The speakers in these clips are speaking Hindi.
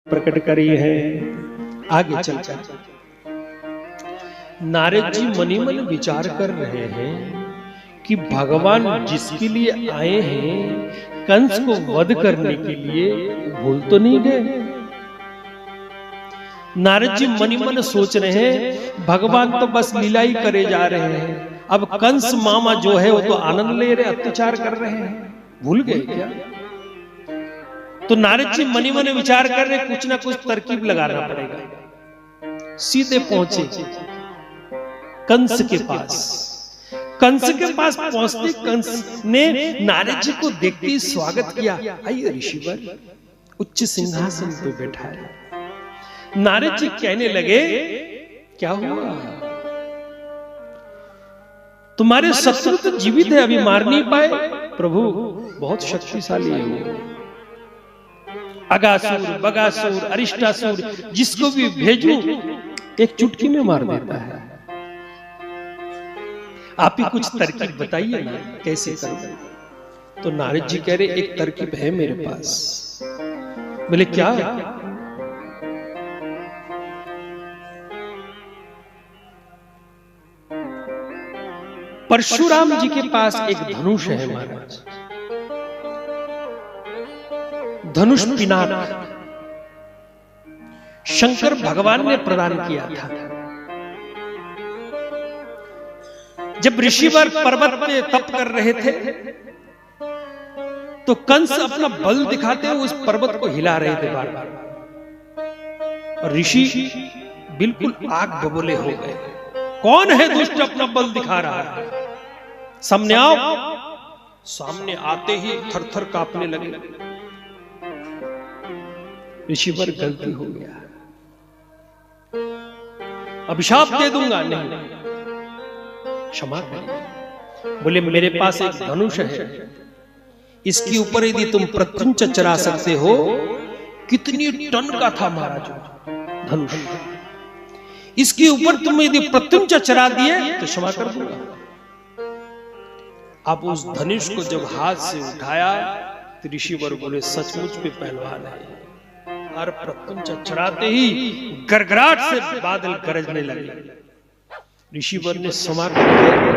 प्रकट करी है। आगे चलकर नारद जी मनी मन विचार कर रहे हैं कि भगवान जिसके लिए आए हैं कंस को वध करने के लिए, भूल तो नहीं गए। नारद जी मनी मन सोच रहे हैं भगवान तो बस लीला ही करे जा रहे हैं, अब कंस मामा जो है वो तो आनंद ले रहे, अत्याचार कर रहे हैं, भूल गए क्या? तो नारद जी मनी मन विचार कर रहे कुछ ना कुछ तरकीब लगाना पड़ेगा। सीधे पहुंचे कंस के पास। कंस के पास पहुंचते कंस ने नारद जी को देखते ही स्वागत किया। आइए ऋषिवर, उच्च सिंहासन पे बैठा है। नारद जी कहने लगे क्या हुआ? तुम्हारे शत्रु तो जीवित है, अभी मार नहीं पाए। प्रभु बहुत शक्तिशाली है वो, अगासुर, बगासुर, अरिष्टासुर, जिसको भी भेजूं एक चुटकी में मार देता है। आप ही कुछ तरकीब बताइए ना, कैसे करूं? तो नारद जी कह रहे एक तरकीब है मेरे पास। बोले क्या? परशुराम जी के पास एक धनुष है महाराज, धनुष पिनाक शंकर भगवान ने प्रदान किया था। जब ऋषिवर पर्वत पे तप कर रहे थे तो कंस अपना बल दिखाते हुए उस पर्वत को हिला रहे थे बार बार, और ऋषि बिल्कुल आग बबूले हो गए। कौन है दुष्ट अपना बल दिखा रहा है? सामने आओ। सामने आते ही थर-थर कांपने लगे। ऋषिवर गलती हो गया, अभिशाप दे दूंगा। नहीं, क्षमा करिए। बोले मेरे पास एक धनुष है, इसके ऊपर यदि तुम प्रत्युंच चढ़ा सकते हो। कितनी टन का था महाराज धनुष, इसके ऊपर तुम यदि प्रत्युंच चढ़ा दिए तो क्षमा कर दूंगा। आप उस धनुष को जब हाथ से उठाया तो ऋषिवर बोले सचमुच पे पहलवान है। और प्रत्युंच चढ़ाते ही गड़गड़ाहट से बादल गरजने लगे। ऋषिवर ने क्षमा करके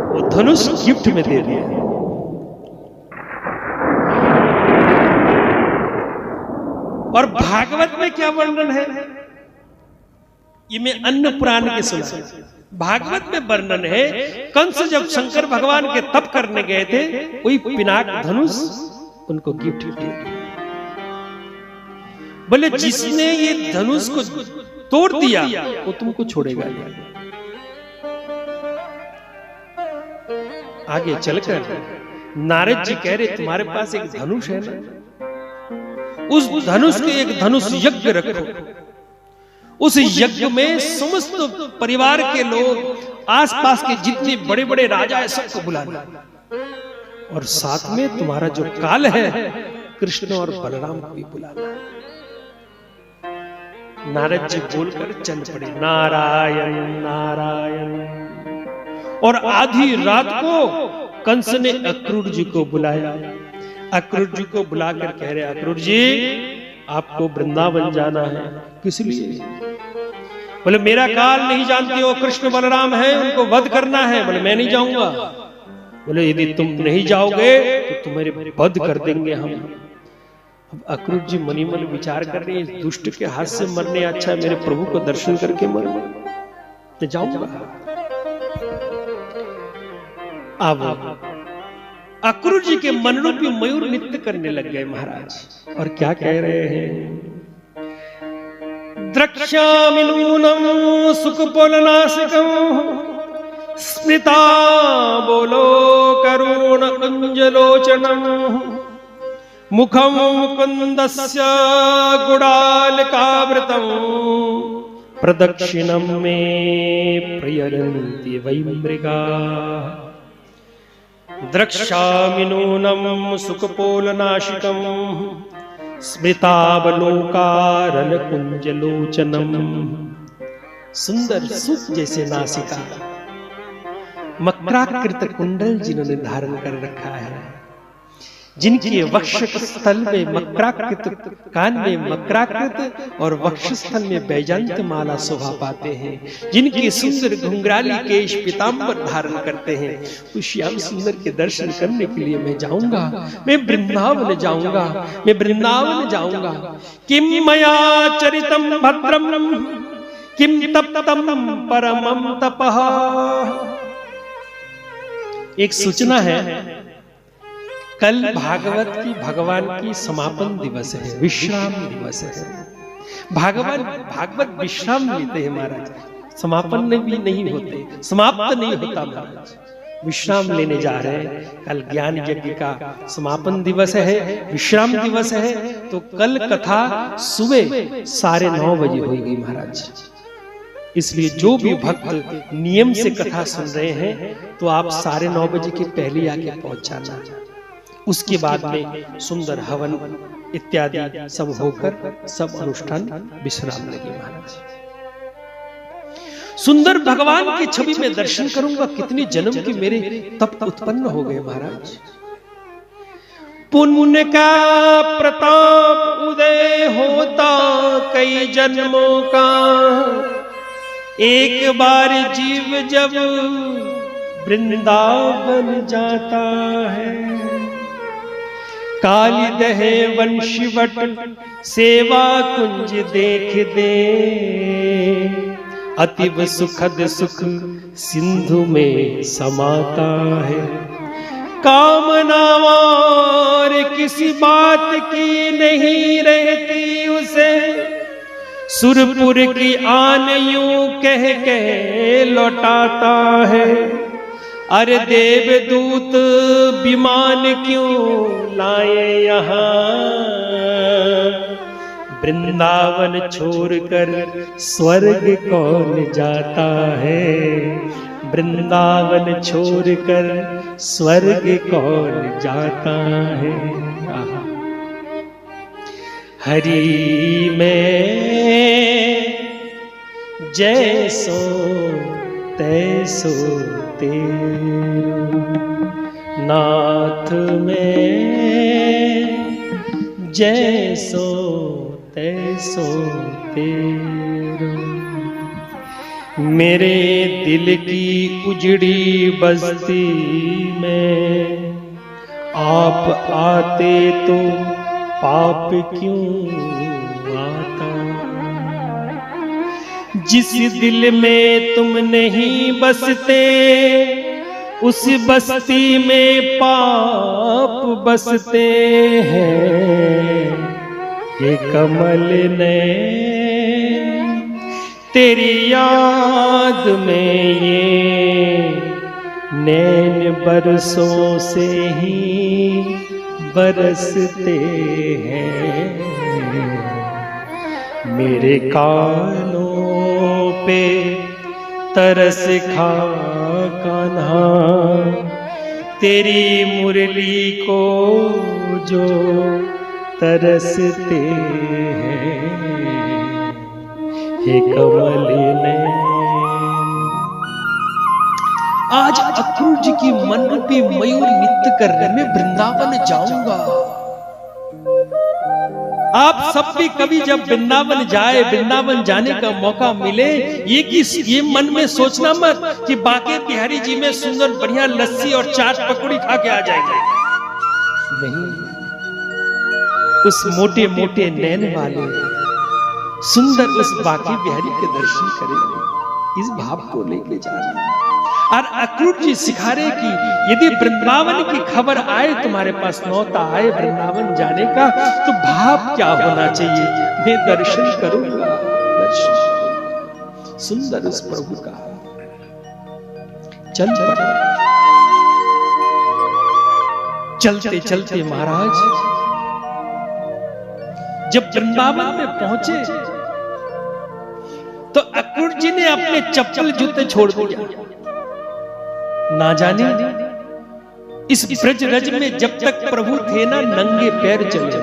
वो धनुष गिफ्ट में दे दिया। और भागवत में क्या वर्णन है ये मैं अन्य पुराण के सुना। भागवत में वर्णन है कंस जब शंकर भगवान के तप करने गए थे, वही पिनाक धनुष उनको गिफ्ट दे दिया। बोले जिसने ये धनुष को तोड़ दिया वो तुमको छोड़ेगा नहीं। आगे चलकर नारद जी कह रहे तुम्हारे पास एक धनुष है ना, उस धनुष के एक धनुष यज्ञ रखो। उस यज्ञ में समस्त परिवार के लोग, आसपास के जितने बड़े बड़े राजा है सबको बुलाना, और साथ में तुम्हारा जो काल है कृष्ण और बलराम को भी बुलाना। नारद जी बोलकर चल पड़े, नारायण नारायण। और आधी रात को कंस ने अक्रूर जी को बुलाया। अक्रूर जी को बुलाकर कह रहे अक्रूर जी आपको वृंदावन जाना है। किस लिए? बोले मेरा काल नहीं जानते हो, कृष्ण बलराम है, उनको वध करना है। बोले मैं नहीं जाऊंगा। बोले यदि तुम नहीं जाओगे तो तुम्हारे वध कर देंगे हम। अब अक्रूर जी मनी मन विचार कर रहे हैं दुष्ट के हाथ से मरने अच्छा है मेरे प्रभु को दर्शन करके मर तो जाऊंगा। अब अक्रूर जी के मन रूपी मयूर नृत्य करने लग गए महाराज। और क्या कह रहे हैं? द्रक्ष्यामि नूनं सुखपुलनासिकं स्मिता बोलो करुण कुंजलोचनं मुखं मुकुन्दस्य गुडालकावृतं प्रदक्षिणं मे प्रयन्ति वै मृगाः। द्रक्ष्यामि नूनं सुखपोलनाशिकं स्मृतावलोकारलकुंजलोचनं। सुंदर सुख जैसे नासिका, मकराकृत कुंडल जिन्होंने धारण कर रखा है, जिनके वक्षक स्थल में मकराकृत, कान में मकराकृत और वक्षस्थल में बैजंत माला शोभा पाते हैं, जिनके सुंदर घुंघराली केश पीतांबर धारण करते हैं, उस श्याम सुंदर के दर्शन करने के लिए मैं जाऊंगा, मैं वृंदावन जाऊंगा, मैं वृंदावन जाऊंगा। किम मया चरितम भद्रम किम तप्तम परमम तपः। एक सूचना है, कल भागवत की भगवान की समापन दिवस है, विश्राम दिवस है। भागवत विश्राम लेते हैं महाराज, समापन में भी नहीं होते, समाप्त नहीं होता महाराज, विश्राम लेने जा रहे हैं। कल ज्ञान यज्ञ का समापन दिवस है, विश्राम दिवस है, तो कल कथा सुबह 9:30 बजे होगी महाराज। इसलिए जो भी भक्त नियम से कथा सुन रहे हैं तो आप 9:30 बजे के पहले आके पहुंच जाना। उसके बाद में सुंदर हवन इत्यादि सब होकर सब अनुष्ठान विश्राम लगे महाराज। सुंदर भगवान की छवि में दर्शन करूंगा, कितने जन्म के मेरे तप उत्पन्न हो गए महाराज। पुण्य का प्रताप उदय होता कई जन्मों का, एक बार जीव जब वृंदावन जाता है, काली दहे वंशीवट सेवा कुंज देख दे, अतीव सुखद सुख सिंधु में समाता है। कामना और किसी बात की नहीं रहती उसे, सुरपुर की आन यूं कह कह लौटाता है। अरे देवदूत विमान क्यों लाए यहाँ, वृंदावन छोड़कर स्वर्ग कौन जाता है, वृंदावन छोड़कर स्वर्ग कौन जाता है। हरि में जैसो तैसो तेरो, नाथ में जैसो तैसो तेरो। मेरे दिल की उजड़ी बस्ती में आप आते तो पाप क्यों आता, जिस दिल में तुम नहीं बसते उस बस्ती में पाप बसते हैं। ये कमल ने तेरी याद में ये नैन बरसों से ही बरसते हैं। मेरे कानों पे तरस खा कान्हा, तेरी मुरली को जो तरसते हैं। हे कमल नैन, आज अक्रूर जी की मन रूपी मयूर नृत्य करने में वृंदावन जाऊंगा। आप सब भी कभी जब वृंदावन जाए, वृंदावन जाने का मौका मिले, ये मन में सोचना मत कि बांके बिहारी जी में सुंदर बढ़िया लस्सी और चाट पकौड़ी खा के आ जाएंगे। नहीं, उस मोटे मोटे नैन वाले सुंदर उस बांके बिहारी के दर्शन करेंगे। इस भाव को लेके जाना। और अक्रूर जी सिखा रहे कि यदि वृंदावन की खबर आए, तुम्हारे पास न्योता आए वृंदावन जाने का, तो भाव क्या होना चाहिए? मैं दर्शन करूंगा, दर्शन सुंदर उस प्रभु का। चल पड़े। चलते चलते महाराज जब वृंदावन में पहुंचे तो अक्रूर जी ने अपने चप्पल जूते छोड़ दिया। ना जाने इस ब्रज रज में जब तक प्रभु थे ना, नंगे पैर चले।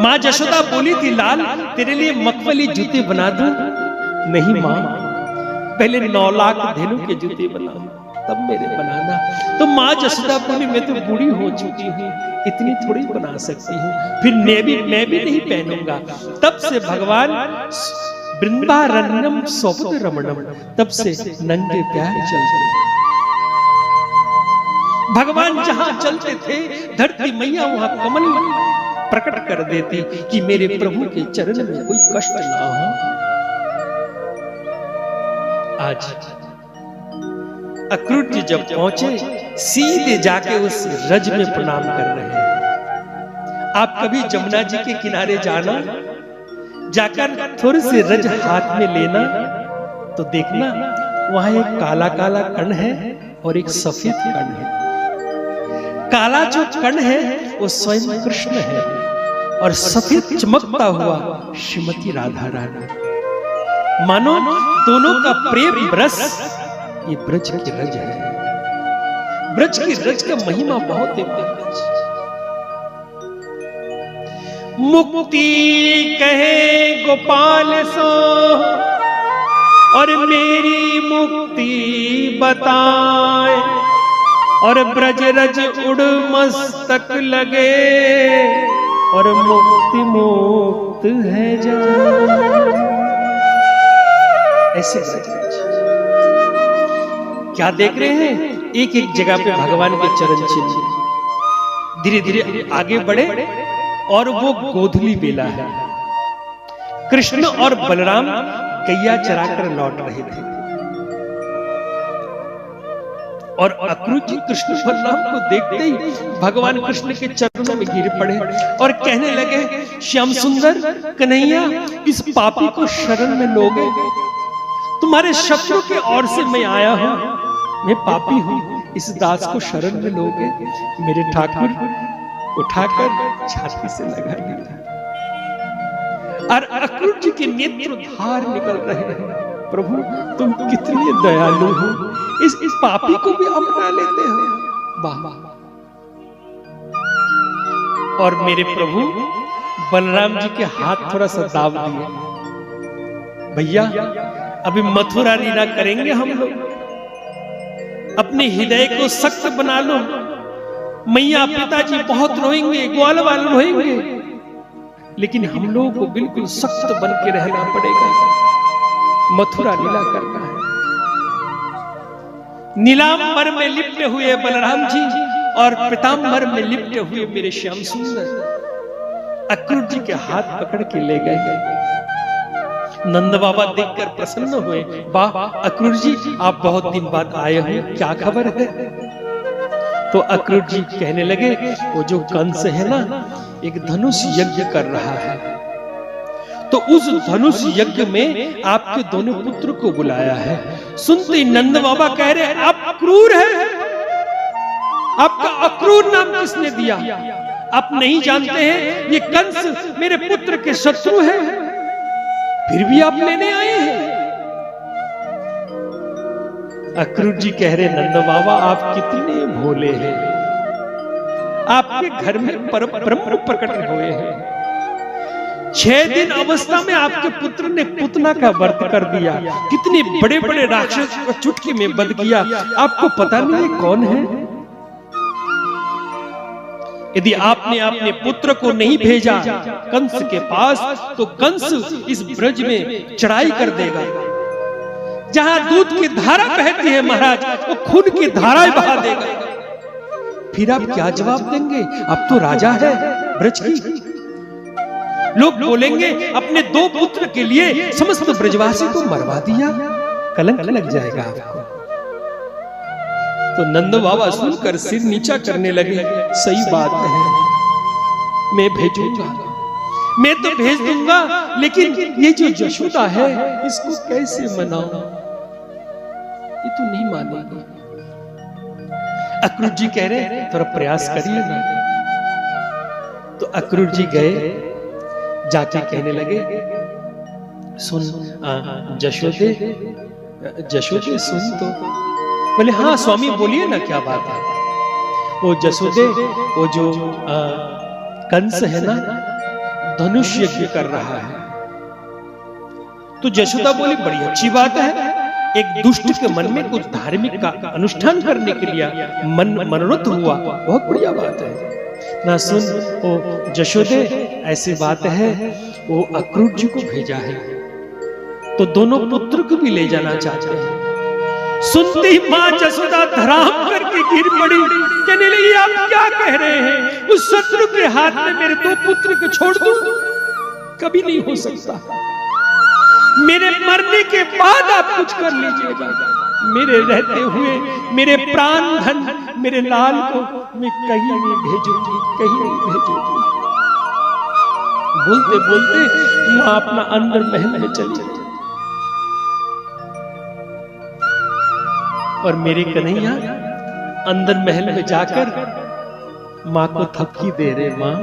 मां जशोदा बोली थी, लाल तेरे लिए मखमली जूते बना दूं? नहीं मां, पहले 9 लाख धेनु के जूते बनाओ। तब मेरे बनाना। तो माँ जसोदा बोली मैं तो बूढ़ी हो चुकी हूँ, इतनी थोड़ी बना सकती हूँ, फिर मैं भी नहीं पहनूंगा। तब से भगवान वृंदारण्यम स्वपद रमणम, तब से नंगे पैर चलते। भगवान जहां चलते थे धरती मैया वहां कमल प्रकट कर देती कि मेरे प्रभु के चरण में कोई कष्ट ना हो। आज अक्रूर जी जब पहुंचे सीधे जाके उस रज में प्रणाम कर रहे हैं। आप कभी जमुना जी के किनारे जाना, जाकर थोड़े से रज हाथ में लेना तो देखना वहां एक काला काला कण है और एक सफेद कण है। काला जो कण है वो स्वयं कृष्ण है और सफेद चमकता हुआ श्रीमती राधा रानी। मानो दोनों का प्रेम रस ये ब्रज की रज है। ब्रज की रज का महिमा बहुत है। मुक्ति कहे गोपाल सो और मेरी मुक्ति बताए, और ब्रज रज उड़ मस्तक लगे और मुक्ति मुक्त है जान। ऐसे क्या देख रहे हैं? एक एक जगह पे भगवान के चरण चिन्ह। धीरे धीरे आगे बढ़े और वो गोधुली बेला है। कृष्ण और बलराम गैया चराकर लौट रहे थे और अक्रूर जी कृष्ण बलराम को देखते ही भगवान कृष्ण के चरणों में गिर पड़े और कहने लगे, श्याम सुंदर कन्हैया, इस पापी को शरण में लोगे? तुम्हारे शत्रु के ओर से मैं आया हूं, मैं पापी हूं, इस दास को शरण में लोगे? मेरे ठाकुर उठाकर छाती से लगा दिया और अक्रूर जी के नेत्र धार निकल रहे हैं। प्रभु तुम कितने दयालु हो, इस पापी को भी अपना लेते हो। वाह। और मेरे प्रभु बलराम जी के हाथ थोड़ा सा दाब दिए, भैया अभी मथुरा लीला करेंगे हम लोग, अपने हृदय को सख्त बना लो। मैया पिताजी बहुत रोएंगे, ग्वाल वाल रोएंगे, लेकिन हम लोगों को बिल्कुल सख्त बन के रहना पड़ेगा। मथुरा लीला करना है। नीलांबर में लिप्टे हुए बलराम जी और पीतांबर में लिप्टे हुए मेरे श्याम सुंदर अक्रूर जी के हाथ पकड़ के ले गए। नंद बाबा देखकर प्रसन्न हुए, वाह अक्रूर जी आप बहुत दिन बाद आए हो, क्या खबर है? तो अक्रूर जी कहने लगे, वो जो कंस है ना, एक धनुष यज्ञ कर रहा है, तो उस धनुष यज्ञ में आपके दोनों पुत्र को बुलाया है। सुनते नंद बाबा कह रहे, आप क्रूर है, आपका अक्रूर नाम किसने दिया? आप नहीं जानते हैं ये कंस मेरे पुत्र के शत्रु है, फिर भी आप लेने आए हैं? अक्रूर जी कह रहे, नंद बाबा आप कितने भोले हैं, आपके घर में परम ब्रह्म प्रकट हुए हैं। 6 दिन अवस्था में आपके पुत्र ने पुतना का व्रत कर दिया, कितने बड़े बड़े राक्षस को चुटकी में वध किया, आपको पता नहीं है कौन है? यदि आपने अपने पुत्र को नहीं भेजा कंस के पास, तो कंस इस ब्रज में चढ़ाई कर देगा। जहां दूध की धारा बहती है महाराज, वो खून की धाराएं बहा देगा। फिर आप क्या जवाब देंगे? आप तो राजा है ब्रज की। लोग बोलेंगे अपने 2 पुत्र के लिए समस्त ब्रजवासी को मरवा दिया, कलंक लग जाएगा आपको। तो नंद बाबा सुनकर सिर नीचा करने लगे, सही बात है, मैं भेजूंगा, मैं तो भेज दूंगा, लेकिन ये जो यशोदा है इसको कैसे मनाऊं? ये तो नहीं मानेगी। अक्रूर जी कह रहे थोड़ा प्रयास करिए ना। तो अक्रूर जी गए, जाके कहने लगे, सुन जशोदे, जशोदे सुन तो। बोले हाँ स्वामी बोलिए ना, क्या बात है? वो जसोदे, वो जो कंस है ना, धनुष यज्ञ कर रहा है। तो जशोदा बोली बड़ी अच्छी बात है, एक दुष्ट के मन में कुछ धार्मिक का अनुष्ठान करने के लिए मनोरथ हुआ, बहुत बढ़िया बात है ना। सुन ओ जशोदे, ऐसी बात है, वो अक्रूर जी को भेजा है तो दोनों पुत्र को भी ले जाना चाहते हैं। सुनते ही मां जसोदा धराम करके गिर पड़ी, कहने लगी आप क्या कह रहे हैं? उस शत्रु के हाथ में मेरे 2 पुत्र को छोड़ दूं? कभी नहीं हो सकता। मेरे मरने के बाद आप कुछ कर लीजिएगा, मेरे रहते हुए मेरे प्राण धन मेरे लाल को मैं कहीं नहीं भेजूंगी, कहीं नहीं भेजूंगी। बोलते बोलते मां अपना अंदर महल में चली गई। और मेरे कन्हैया अंदर महल में जाकर मां को थपकी दे रहे, मां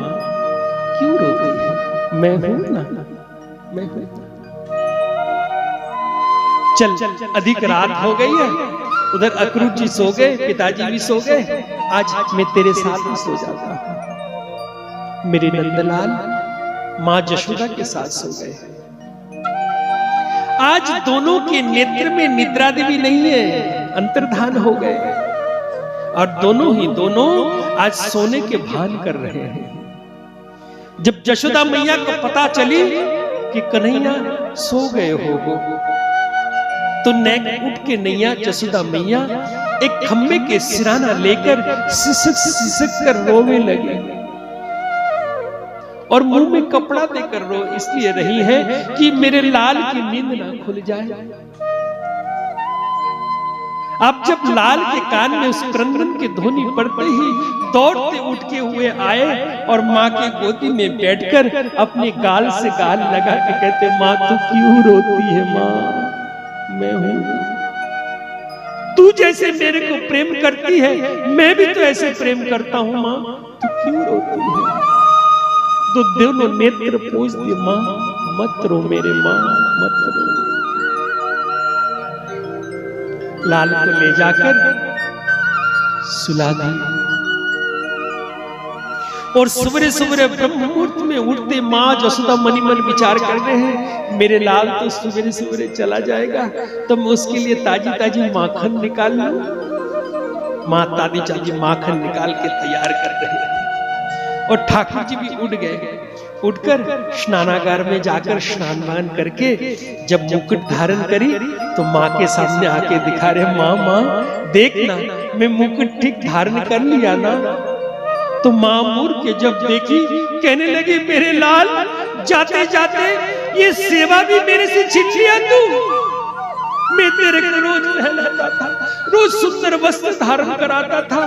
क्यों रोती है? मैं हूं ना, मैं हूं। चल अधिक रात हो गई है, उधर अक्रूर जी सो गए, पिताजी भी सो गए, आज मैं तेरे साथ ही सो जाता हूं। मेरे नंदलाल मां जशोदा के साथ सो गए। आज दोनों के नेत्र में निद्रा देवी नहीं है, अंतर्धान हो गए और दोनों आज सोने के भान कर रहे हैं। जब जशोदा मैया को पता चली कि कन्हैया सो गए हो तो नेक उठ के नैया जसोदा मैया एक खम्बे के सिराना लेकर सिसक सिसक कर रोने लगी और मुंह में कपड़ा देकर रो इसलिए रही है कि मेरे लाल की नींद ना खुल जाए। अब जब लाल के कान में उस क्रंदन की ध्वनि पड़ते ही दौड़ते उठ के हुए आए और मां की गोदी में बैठकर अपने गाल से गाल लगा के कहते, मां तू क्यों रोती है? मां मैं हूं, तू जैसे मेरे को प्रेम करती है मैं भी तो ऐसे प्रेम करता हूं, मां तू क्यों रोती है? तो दोनों नेत्र पोंछ दिए, मां मत रो मेरे, मां मत रो। लाल को ले जाकर सुला दिया और सवेरे सवेरे ब्रह्म मुहूर्त में उठते मां जसोदा मनी मन विचार कर रहे हैं, मेरे लाल तो सवेरे सवेरे चला जाएगा तो मैं उसके लिए ताजी ताजी माखन निकाल लूं। मां ताजी ताजी माखन निकाल के तैयार कर रहे थे और ठाकुर जी भी उठ गए। उठकर स्नानागार में जाकर स्नान वान करके जब मुकुट धारण करी तो मां के सामने आके दिखा रहे, मां देखना मैं मुकुट ठीक धारण कर लिया ना। तो मां मुड़ के जब देखी कहने लगी, मेरे लाल जाते जाते ये सेवा भी मेरे से छीन लिया तू। मैं तेरे को रोज नहलाता था, रोज सुंदर वस्त्र धारण कराता था,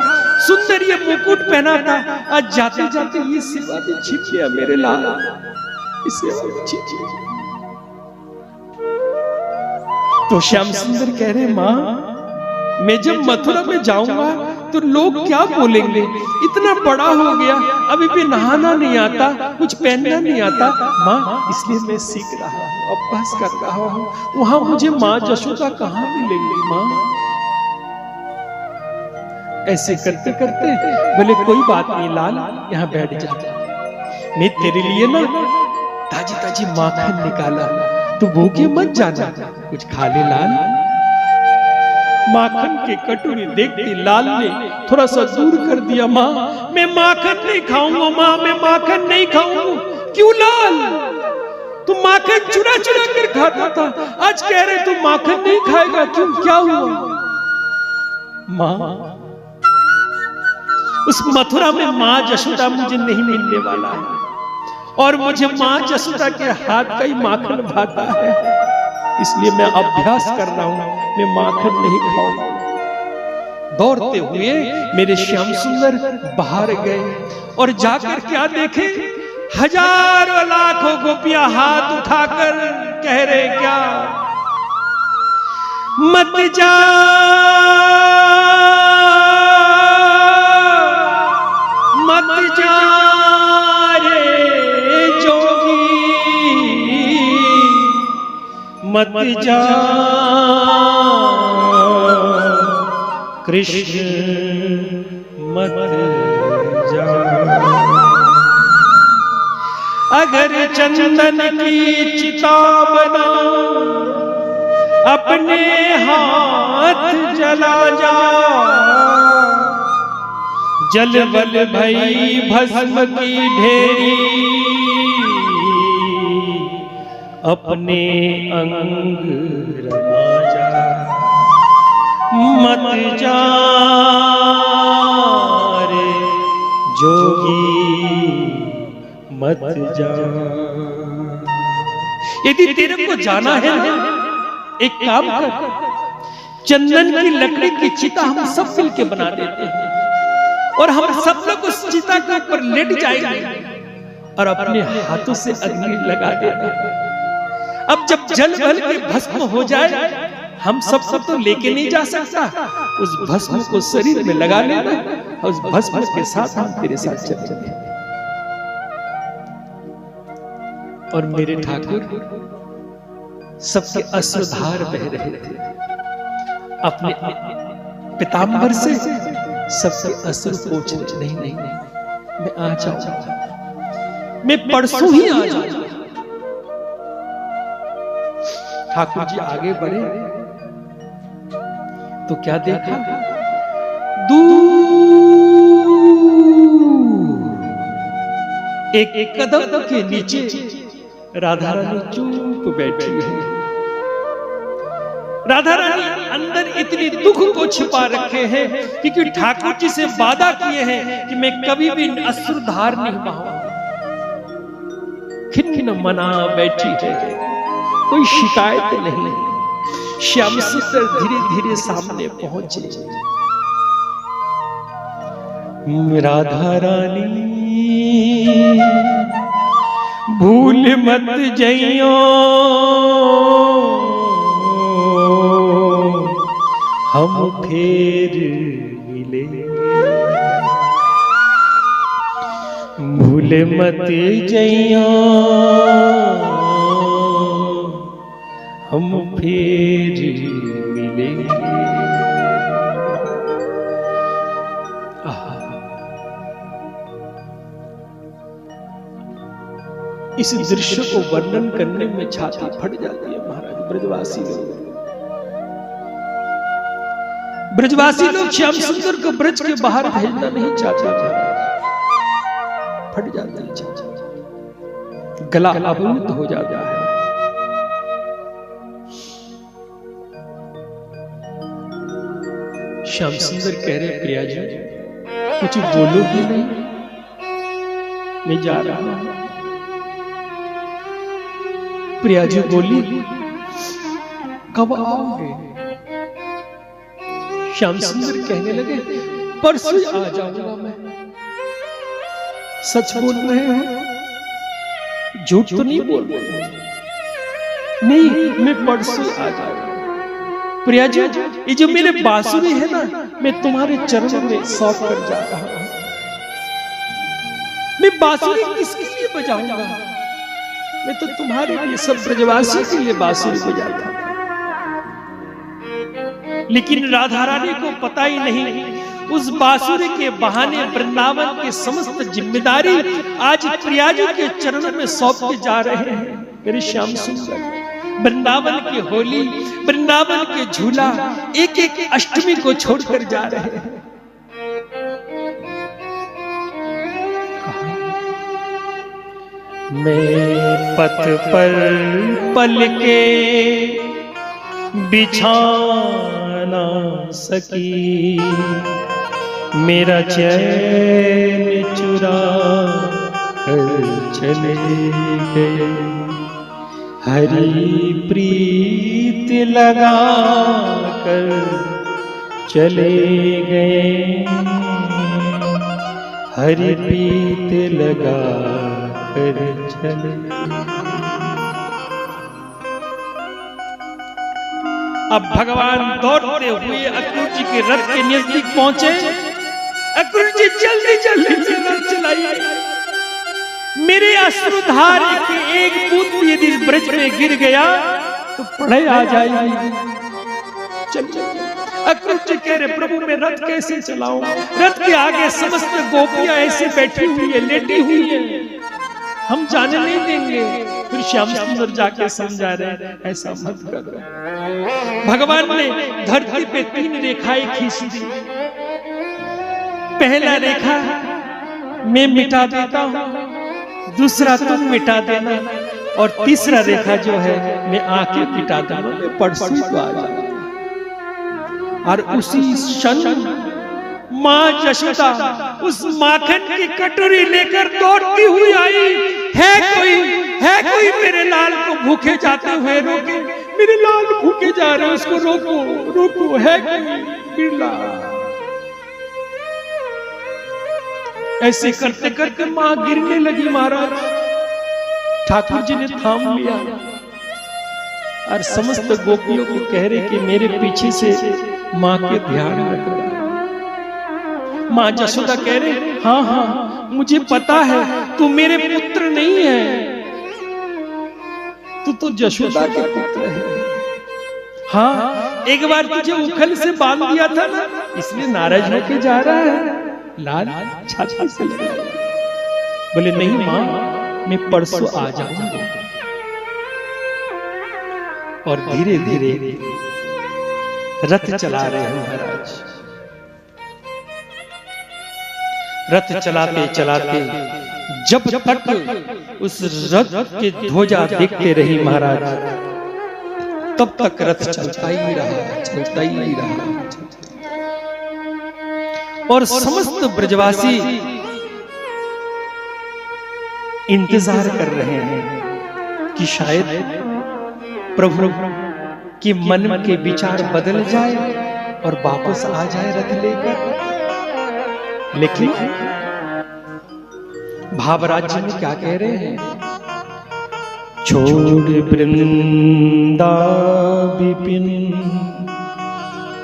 सुंदर ये मुकुट पहना था, आज जाते जाते ये सेवा भी छीन लिया मेरे लाल, ये सेवा भी छीन लिया। तो श्याम सुंदर कह रहे, मां मैं जब मथुरा में जाऊंगा तो लोग क्या बोलेंगे? इतना बड़ा हो गया, अभी भी नहाना नहीं आता, कुछ पहनना नहीं आता। माँ इसलिए मैं सीख रहा हूँ, अभ्यास कर रहा हूँ, वहां मुझे माँ जशोदा कहाँ मिलेंगी? माँ ऐसे करते करते बोले, कोई बात नहीं लाल, यहाँ बैठ जा, मैं तेरे लिए ना ताजी ताजी माखन निकाला, तू भूखे मत जाना, कुछ खा ले लाल। माखन के कटोरी देखते लाल ने थोड़ा सा दूर कर दिया, माँ मैं माखन नहीं खाऊंगा, माँ मैं माखन नहीं खाऊंगा। क्यों लाल? तू माखन चुरा चुरा कर खाता था, आज कह रहे तू माखन नहीं खाएगा, क्यों? क्या हुआ? माँ उस मथुरा में माँ जशोदा मुझे नहीं मिलने वाला है और मुझे माँ जशोदा के हाथ का ही माखन भाता है, इसलिए मैं अभ्यास कर रहा हूं, मैं माखन नहीं खाऊंगा। दौड़ते हुए मेरे श्याम सुंदर बाहर गए और जाकर क्या देखे, हजारों लाखों गोपियां हाथ उठाकर कह रहे, क्या मत जा मत जा रे जोगी, मत जा कृष्ण मत जा। अगर चंदन की चिता बना, अपने हाथ जला जा, जल बल भई भस्म की ढेरी, अपने अंग रमा जा, मत जा रे जोगी मत जा। यदि तेरे को जाना है एक काम कर, चंदन की लकड़ी की चिता हम सब मिल के बना देते हैं और हम सब लोग उस चिता के ऊपर लेट जाएंगे और अपने हाथों से अग्नि लगा देंगे। अब जब जल बल के भस्म हो जाए, हम सब तो लेके नहीं जा सकता, उस भस्म को शरीर में लगा लेना और उस भस्म के साथ हम तेरे साथ चल चले। और मेरे ठाकुर सबके अश्रुधार बह रहे थे, अपने पिताम्बर से सबके अश्रु पोंछ रहे। नहीं, मैं आ जाऊंगा, मैं परसों ही आ जाऊंगा। ठाकुर जी आगे बढ़े तो क्या देखा, दूर एक कदम के नीचे राधा रानी चुप बैठी है। राधा रानी अंदर इतनी दुख को छिपा रखे हैं क्योंकि ठाकुर जी से वादा किए हैं कि मैं कभी भी अश्रुधार नहीं बहाऊंगा। खिन्न मना बैठी है, कोई शिकायत नहीं। श्याम सुंदर धीरे धीरे सामने पहुंचे। राधा रानी भूल मत जइयो, हम फिर मिले। भूल मत जइयो, हम फिर मिलेंगे। इस दृश्य को वर्णन करने में छाती फट जाती है महाराज। ब्रजवासी लोग श्याम सुंदर को ब्रज के बाहर भेजना नहीं चाहते महाराज। फट जाता है छाती, गला आबूद हो जाता है। श्याम सुंदर कह रहे प्रिया जी कुछ बोलोगे नहीं, मैं जा रहा हूं। प्रिया जी बोली कब आओगे? श्याम सुंदर कहने लगे परसों आ जाऊंगा मैं। सच बोल रहे हो? झूठ तो नहीं बोल रहे? नहीं, मैं परसों आ जाऊंगा। प्रिया जी ये जो मेरे बांसुरी है ना, मैं तुम्हारे चरणों में सौंप कर जा रहा हूं। मैं बांसुरी किसके लिए बजाऊंगा? मैं तो तुम्हारे लिए, सब ब्रजवासी के लिए बांसुरी बजाता था। लेकिन राधा रानी को पता ही नहीं उस बांसुरी के बहाने वृंदावन की समस्त जिम्मेदारी आज प्रिया जी के चरणों में सौंप के जा रहे हैं। मेरे श्याम सुंदर वृंदावन की होली, वृंदावन के झूला, एक एक अष्टमी को छोड़कर जा रहे हैं। मैं पथ पर पल के बिछा ना सकी, मेरा चैन चुरा कर चले गए। हरि प्रीत लगा कर चले गए। हरि प्रीत लगा कर चले। अब भगवान दौड़ते हुए अक्रूर जी के रथ के नजदीक पहुंचे। अक्रूर जी जल्दी जल्दी से रथ चलाइए। मेरे अश्रुधार के एक बूंद भी यदि ब्रज में गिर गया तो प्रलय आ जाएगी। चल अक्रूर जी कह रहे प्रभु मैं रथ कैसे चलाऊं? रथ के आगे समस्त गोपियां ऐसे बैठी हुई है, लेटी हुई है, हम जाने नहीं देंगे। फिर श्याम सुंदर जाके समझा रहे ऐसा मत करो। भगवान ने धरती पे 3 रेखाएं खींच दी। पहला रेखा मैं मिटा देता हूं, दूसरा तुम मिटा देना, और तीसरा रेखा जो है मैं आके मिटा दूंगा, मैं परसों तो आ जाऊंगा। और उसी क्षण मां यशोदा उस माखन की कटोरी लेकर दौड़ती हुई आई। है कोई मेरे लाल को भूखे जाते हुए रोके, मेरे लाल भूखे जा रहे, उसको रोको रोको, है कोई बिरला। ऐसे करते करते मां गिरने लगी। महाराज ठाकुर जी ने थाम लिया और समस्त गोपियों को कह रहे कि मेरे पीछे से मां के ध्यान रखना। मां यशोदा कह रहे हाँ हाँ मुझे पता है तू मेरे पुत्र नहीं है, तू तो यशोदा के पुत्र है। हाँ एक बार तुझे उखल से बांध दिया था ना, इसलिए नाराज होके जा रहा है। लाल छाती से बोले नहीं मां मैं परसों आ जाऊंगा। और धीरे धीरे रथ चला रहे हैं महाराज। रथ चलाते चलाते जब तक उस रथ के ध्वजा देखते रही महाराज, तब तक रथ चलता ही रहा, चलता ही रहा। और समस्त ब्रजवासी इंतजार कर रहे हैं कि शायद प्रभु के मन के विचार बदल जाए और वापस आ जाए रथ लेकर। लेकिन भावराज्य में क्या कह रहे हैं? छोड़ वृंदा विपिन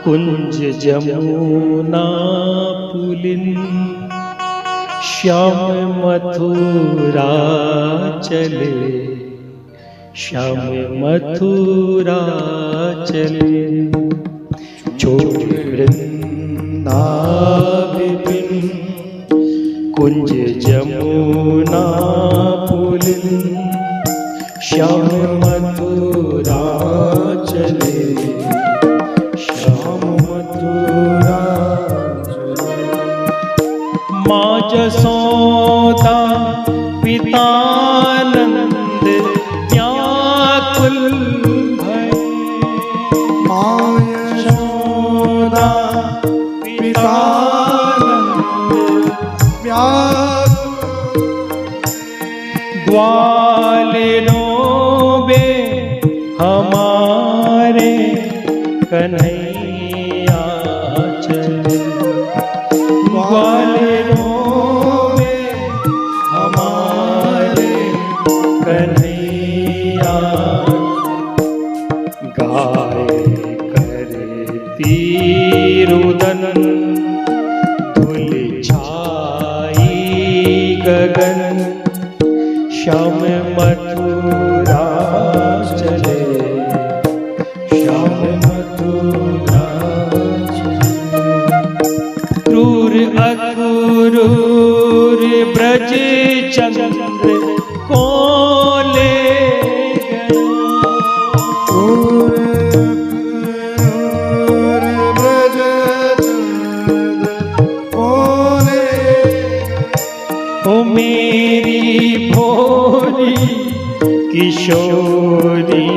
कुंज जमुना पुलिन, श्याम मथुरा चले, श्याम मथुरा चले। छोड़ वृंदा विपिन कुंज जमुना पुलिन, श्याम मथुरा चले, श्याम मथुरा चले। मां जसोदा पितानंद व्याकुल भय, मां यशोदा पितानंद व्याकुल, ग्वालिनों में हमारे कन्हैया चले, ग्वालिनों में हमारे कन्हैया, गाए करती रुदन धुल छाई गगन, श्याम मथुरा चले, श्याम मथुरा चले। क्रूर अक्रूर ब्रज चंद्र को ले गयो, क्रूर अक्रूर ब्रज चंद्र को ले गयो। ओ मेरी भोली किशोरी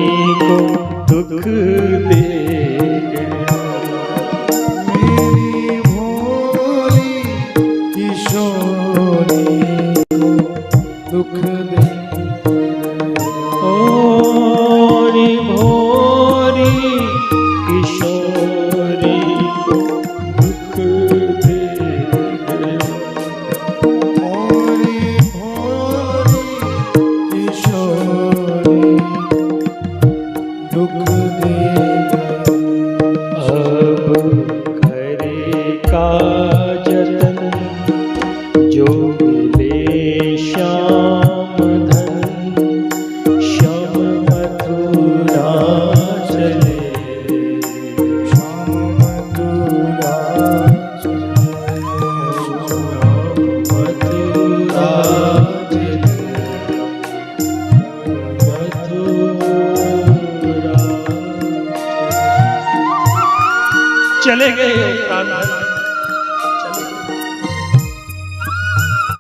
को दुख दे गया, मेरी भोली किशोरी को दुख दे गयो। ओ री भोली किशोरी को दुख दे गया। भोली भोली किशोरी दुख दे गयो। अब करे का जतन जो मिले श्याम